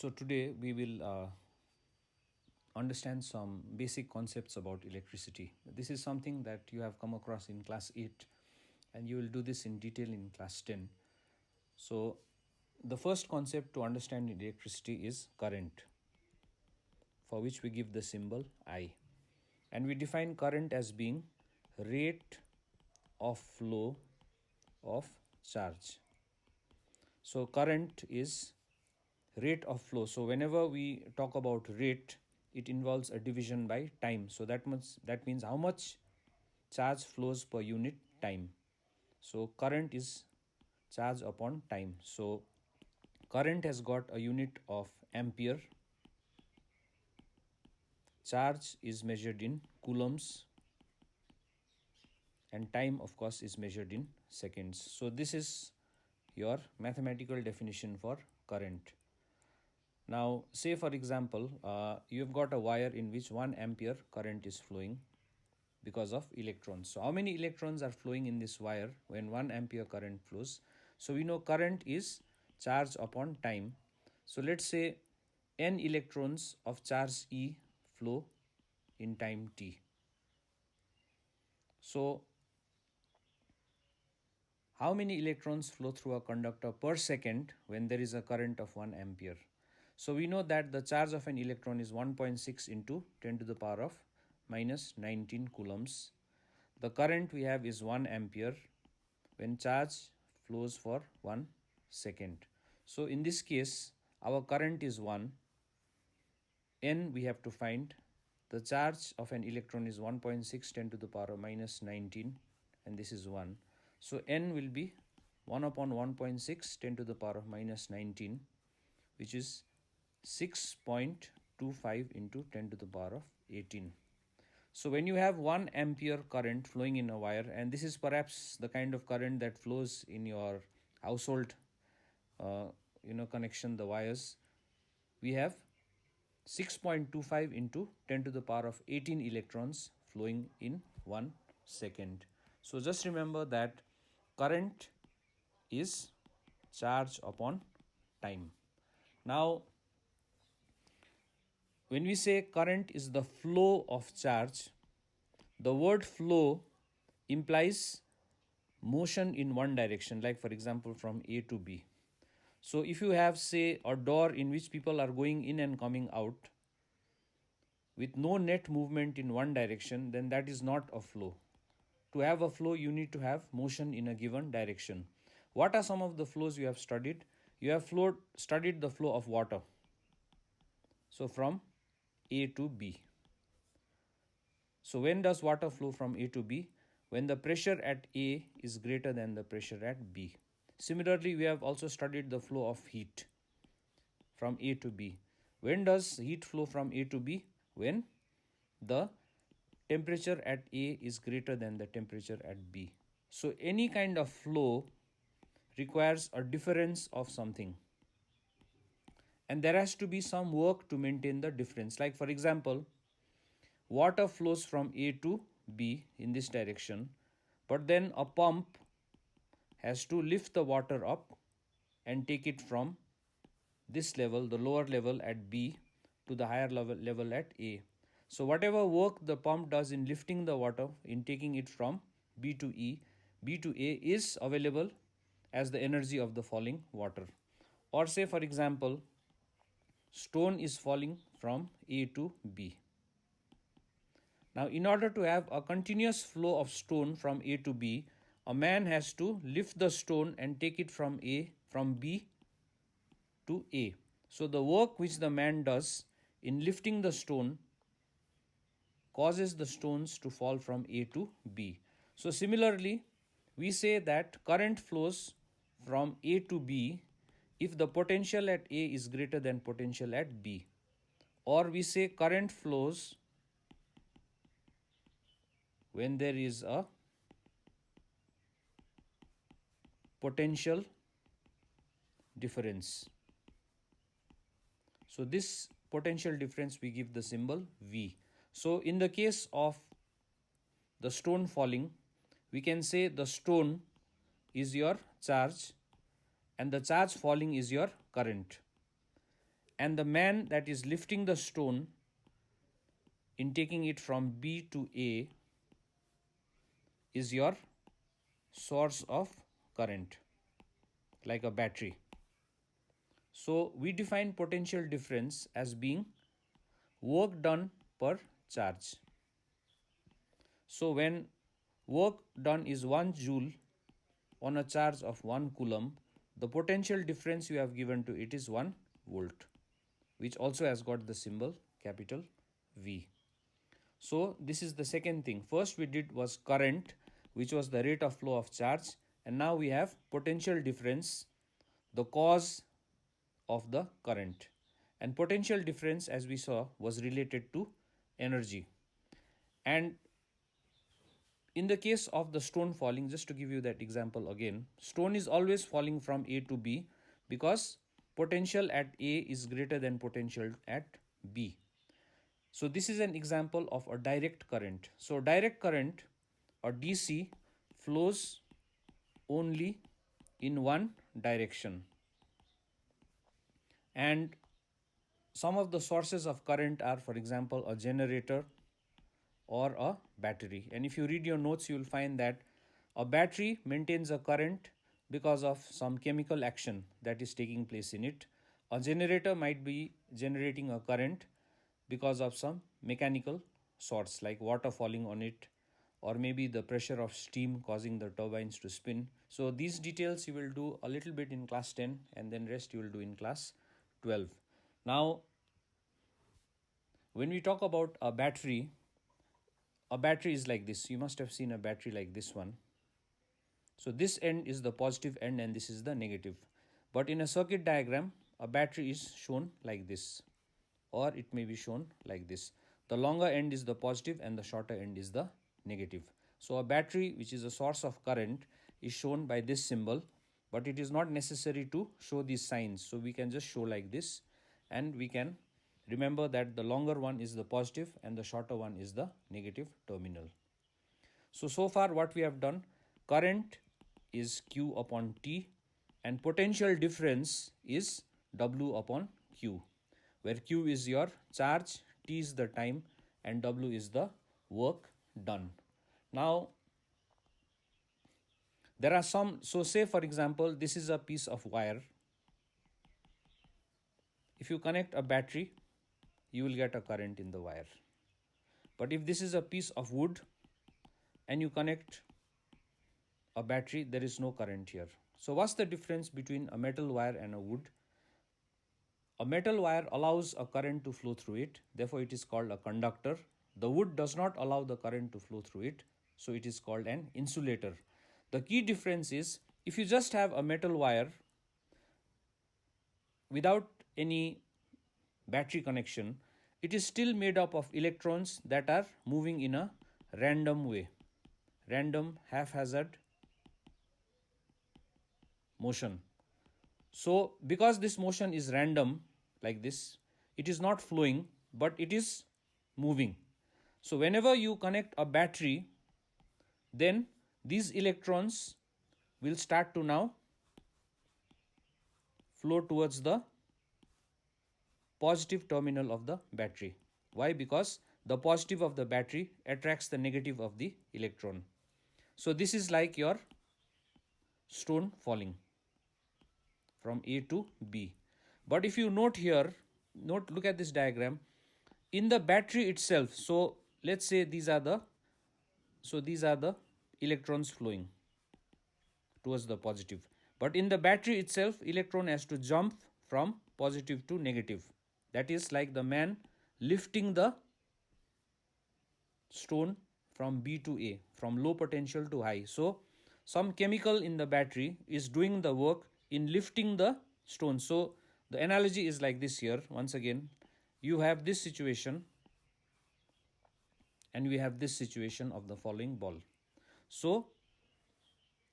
So today we will understand some basic concepts about electricity. This is something that you have come across in class 8 and you will do this in detail in class 10. So the first concept to understand electricity is current, for which we give the symbol I. And we define current as being rate of flow of charge. So current is rate of flow. So whenever we talk about rate, it involves a division by time. So that means how much charge flows per unit time. So current is charge upon time. So current has got a unit of ampere. Charge is measured in coulombs. And time, of course, is measured in seconds. So this is your mathematical definition for current. Now, say for example, you've got a wire in which 1 ampere current is flowing because of electrons. So how many electrons are flowing in this wire when 1 ampere current flows? So we know current is charge upon time. So let's say n electrons of charge E flow in time t. So how many electrons flow through a conductor per second when there is a current of 1 ampere? So we know that the charge of an electron is 1.6 into 10 to the power of minus 19 coulombs. The current we have is 1 ampere when charge flows for 1 second. So in this case, our current is 1. N we have to find. The charge of an electron is 1.6 10 to the power of minus 19 and this is 1. So N will be 1 upon 1.6 10 to the power of minus 19, which is 6.25 into 10 to the power of 18. So when you have 1 ampere current flowing in a wire, and this is perhaps the kind of current that flows in your household connection, the wires, we have 6.25 into 10 to the power of 18 electrons flowing in 1 second. So just remember that current is charge upon time. Now, when we say current is the flow of charge, the word flow implies motion in one direction, like for example from A to B. So if you have, say, a door in which people are going in and coming out with no net movement in one direction, then that is not a flow. To have a flow, you need to have motion in a given direction. What are some of the flows you have studied? You have studied the flow of water. So from A to B. So when does water flow from A to B? When the pressure at A is greater than the pressure at B. Similarly, we have also studied the flow of heat from A to B. When does heat flow from A to B? When the temperature at A is greater than the temperature at B. So any kind of flow requires a difference of something. And there has to be some work to maintain the difference. Like for example, water flows from A to B in this direction, but then a pump has to lift the water up and take it from this level, the lower level at B, to the higher level at A. So whatever work the pump does in lifting the water, in taking it from B to B to A, is available as the energy of the falling water. Or say for example, stone is falling from A to B. Now in order to have a continuous flow of stone from A to B, a man has to lift the stone and take it from B to A. So the work which the man does in lifting the stone causes the stones to fall from A to B. So similarly, we say that current flows from A to B if the potential at A is greater than potential at B. Or we say current flows when there is a potential difference. So this potential difference we give the symbol V. So in the case of the stone falling, we can say the stone is your charge and the charge falling is your current. and the man that is lifting the stone in taking it from B to A is your source of current, like a battery. So we define potential difference as being work done per charge. So when work done is 1 joule on a charge of 1 coulomb, the potential difference you have given to it is 1 volt, which also has got the symbol capital V. So this is the second thing. First we did was current, which was the rate of flow of charge, and now we have potential difference, the cause of the current. And potential difference, as we saw, was related to energy. And in the case of the stone falling, just to give you that example again, stone is always falling from A to B because potential at A is greater than potential at B. So this is an example of a direct current. So direct current or DC flows only in one direction. And some of the sources of current are, for example, a generator or a battery. And if you read your notes, you will find that a battery maintains a current because of some chemical action that is taking place in it. A generator might be generating a current because of some mechanical source like water falling on it, or maybe the pressure of steam causing the turbines to spin. So these details you will do a little bit in class 10 and then rest you will do in class 12. Now, when we talk about a battery is like this. You must have seen a battery like this one. So this end is the positive end and this is the negative. But in a circuit diagram, a battery is shown like this, or it may be shown like this. The longer end is the positive and the shorter end is the negative. So a battery, which is a source of current, is shown by this symbol, but it is not necessary to show these signs. So we can just show like this, and we can remember that the longer one is the positive and the shorter one is the negative terminal. So far what we have done, current is Q upon T and potential difference is W upon Q, where Q is your charge, T is the time, and W is the work done. Now, there are some, so say for example, this is a piece of wire. If you connect a battery, you will get a current in the wire. But if this is a piece of wood and you connect a battery, there is no current here. So what's the difference between a metal wire and a wood? A metal wire allows a current to flow through it, therefore it is called a conductor. The wood does not allow the current to flow through it, so it is called an insulator. The key difference is, if you just have a metal wire without any battery connection, it is still made up of electrons that are moving in a random way, random haphazard motion. So because this motion is random like this, it is not flowing but it is moving. So whenever you connect a battery, then these electrons will start to now flow towards the positive terminal of the battery. Why? Because the positive of the battery attracts the negative of the electron. So this is like your stone falling from A to B. But if you note here, look at this diagram. In the battery itself, so let's say these are the electrons flowing towards the positive. But in the battery itself, electron has to jump from positive to negative. That is like the man lifting the stone from B to A, from low potential to high. So some chemical in the battery is doing the work in lifting the stone. So the analogy is like this here. Once again, you have this situation and we have this situation of the following ball. So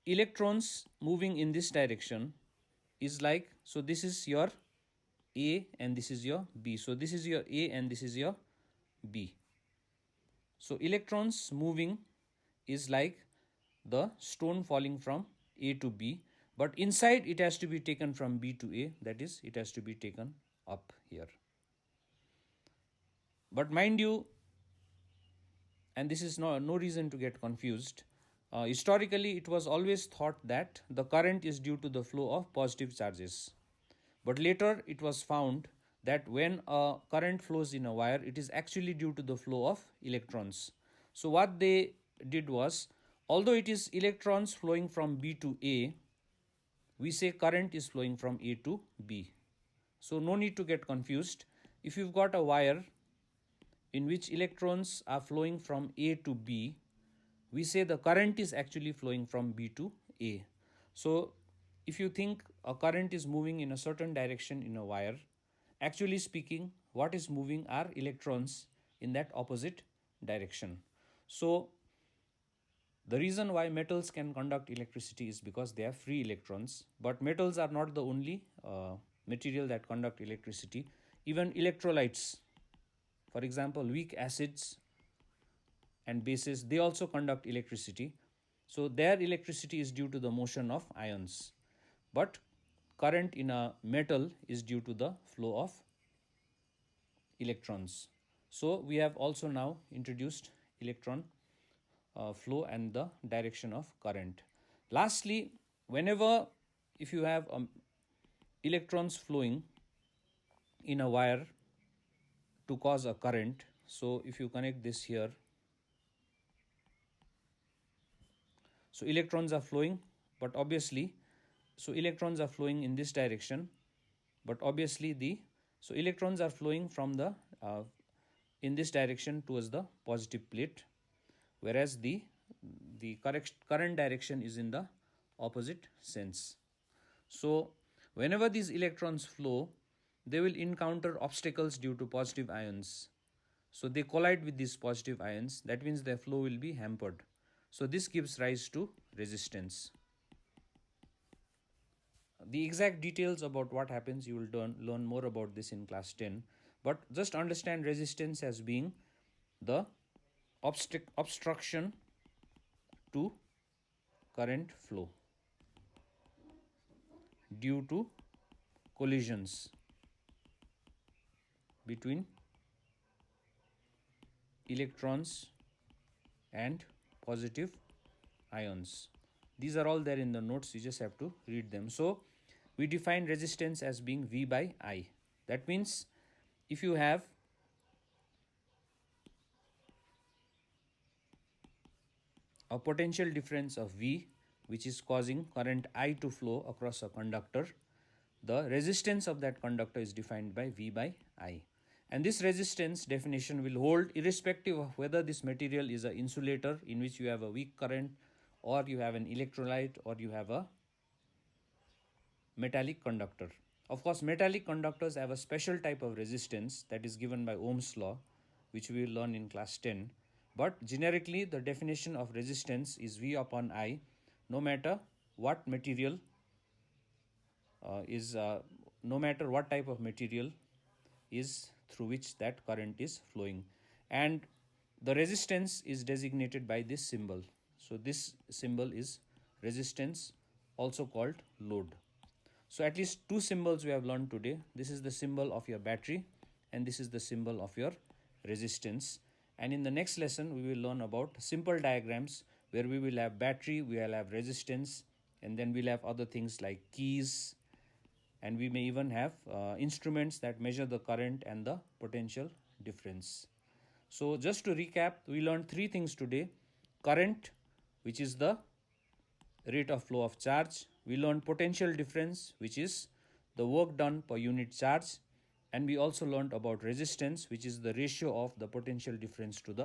electrons moving in this direction is like, so this is your A and this is your B. So this is your A and this is your B. So electrons moving is like the stone falling from A to B, but inside it has to be taken from B to A, that is, it has to be taken up here. But mind you, and this is no reason to get confused, historically it was always thought that the current is due to the flow of positive charges. But later it was found that when a current flows in a wire, it is actually due to the flow of electrons. So what they did was, although it is electrons flowing from B to A, we say current is flowing from A to B. So no need to get confused. If you've got a wire in which electrons are flowing from A to B, we say the current is actually flowing from B to A. So if you think a current is moving in a certain direction in a wire, actually speaking, what is moving are electrons in that opposite direction. So the reason why metals can conduct electricity is because they have free electrons, but metals are not the only material that conduct electricity. Even electrolytes, for example, weak acids and bases, they also conduct electricity. So their electricity is due to the motion of ions. But current in a metal is due to the flow of electrons. So we have also now introduced electron flow and the direction of current. Lastly, whenever if you have electrons flowing in a wire to cause a current, so if you connect this here, so electrons are flowing, but obviously, so electrons are flowing in this direction, but obviously so electrons are flowing from the in this direction towards the positive plate, whereas the current direction is in the opposite sense. So whenever these electrons flow, they will encounter obstacles due to positive ions. So they collide with these positive ions. That means their flow will be hampered. So this gives rise to resistance. The exact details about what happens, you will learn more about this in class 10. But just understand resistance as being the obstruction to current flow due to collisions between electrons and positive ions. These are all there in the notes, you just have to read them. So we define resistance as being V by I. That means if you have a potential difference of V, which is causing current I to flow across a conductor, the resistance of that conductor is defined by V by I. And this resistance definition will hold irrespective of whether this material is an insulator in which you have a weak current, or you have an electrolyte, or you have a metallic conductor. Of course, metallic conductors have a special type of resistance that is given by Ohm's law, which we will learn in class 10. But generically, the definition of resistance is V upon I, no matter what material no matter what type of material is through which that current is flowing. And the resistance is designated by this symbol. So this symbol is resistance, also called load. So at least two symbols we have learned today. This is the symbol of your battery and this is the symbol of your resistance. And in the next lesson, we will learn about simple diagrams where we will have battery, we will have resistance, and then we'll have other things like keys, and we may even have instruments that measure the current and the potential difference. So just to recap, we learned three things today. Current, which is the rate of flow of charge. We learned potential difference, which is the work done per unit charge. And we also learned about resistance, which is the ratio of the potential difference to the